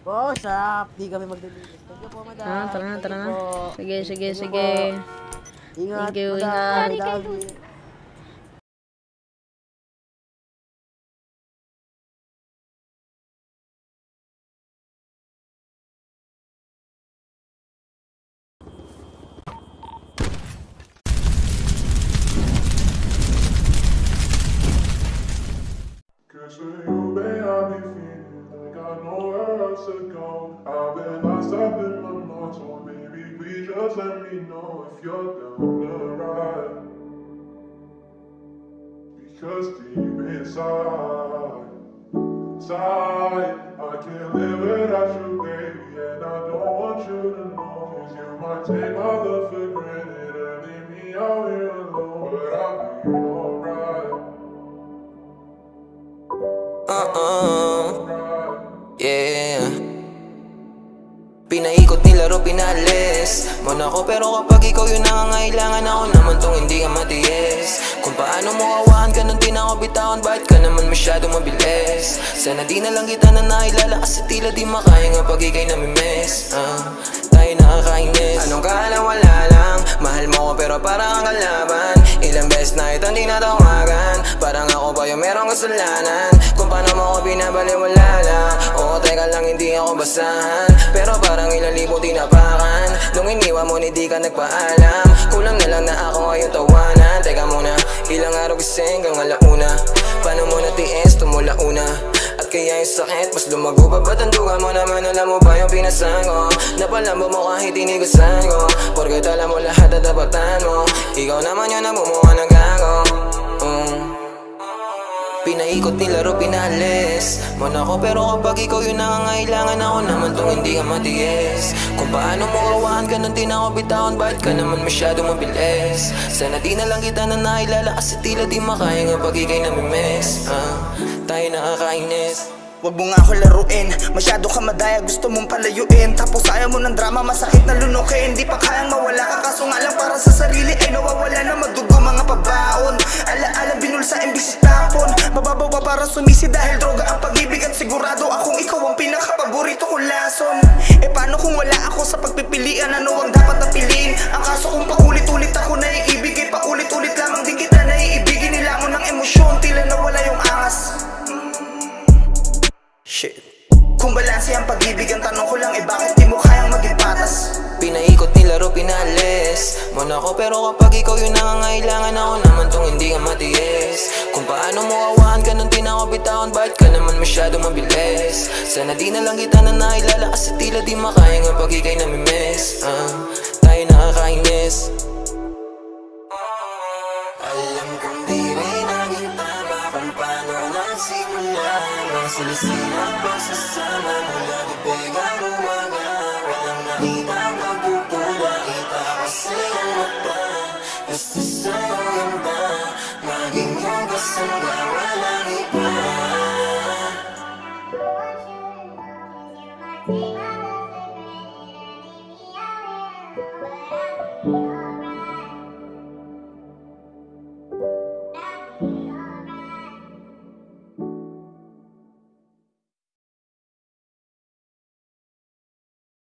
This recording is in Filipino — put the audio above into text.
Oo, sarap. Di kami maglilinis. Thank you po, madam. Tara na, tara Thank na. you po. Sige, sige, Thank you sige. po. Ingat, Thank you, madam. ingat. I love you. Cause for you, babe, I be feeling like I know where else to go. I've been lost up in my mind, so baby, please just let me know if you're down the ride. Because deep inside, I can't live without you, baby, and I don't want you to know. Cause you might take my love for granted and leave me out here alone, but I'll be alright. Yeah. Pinaikot nilaro, pinalis mo na ako, pero kapag ikaw yung nangangailangan, ako naman tong hindi ka matiis. Kung paano mo kawahan ka nung di na ako bitawan, bakit ka naman masyadong mabilis? Sana di na lang kita na nailala, kasi tila di makaya nga pag ikay namimiss. Tayo nakakainis. Anong kala, wala lang. Mahal mo ko pero parang ang kalaban. Ilang beses na ito hindi natawagan, parang ako ba yung merong kasalanan? Kung paano mo ko binabaliwala lang. Oo, teka lang, hindi ako basahan, pero parang ilang libo tinapakan. Nung iniwan mo, hindi ka nagpaalam. Kulang na lang na ako ngayon tawanan. Teka muna, ilang araw gising hanggang alauna. Paano mo natiis, tumula una? At kaya yung sakit, mas lumago pa. Ba't ang duga mo naman, alam mo ba yung pinasan ko? Napalambo mo kahit inigasan ko, porket alam mo lahat at tapatan mo. Ikaw naman yun ang bumuha ng gago. Pinaikot nilaro, pinalis mo na ako, pero kapag ikaw yung nangangailangan, ako naman tong hindi ka matiis. Kung paano mo kawahan ka nung di na ako bitawan, bakit ka naman masyadong mabilis? Sana di na lang kita na nailala, kasi tila di makaya nga pag ikay namimiss. Tayo nakakainis. Wag mo nga ako laruin, masyado ka madaya, gusto mong palayuin. Tapos ayaw mo ng drama, masakit na lunukin. Di pa kayang mawala ka, kaso nga lang para sa sarili ay nawawala na madugo mga pabaon. Ala-ala binulsa imbis tapon, mababaw pa para sumisi dahil droga ang pag-ibig. At sigurado akong ikaw ang pinakapaborito kong lason. E paano kung wala ako sa pagpipilian, ano ang dapat na piliin? Ang kaso kung paulit-ulit ako naiibig, eh paulit-ulit lamang din kita naiibigin. Nila mo ng emosyon, tila nawala yung angas. Shit. Kung balanse ang pag-ibig, ang tanong ko lang, bakit di mo kayang maging patas? Pinaikot nilaro, pinalis mo na ako, pero kapag ikaw yung nangangailangan, ako naman tong hindi ka matiis. Kung paano mo kawahan ka nung di na ako bitawan, bakit ka naman masyadong mabilis? Sana di na lang kita na nailala, kasi tila di makaya nga pag ikay namimiss. Tayo nakakainis. Alam kong di rin naging tama kung paano nagsimula. Silisila pagsasama mula bibig ang umaga. Walang nakita magpupula, kita ko sa iyong mata. Gusto sa'yo yan ba maging hugas hanggang walang iba?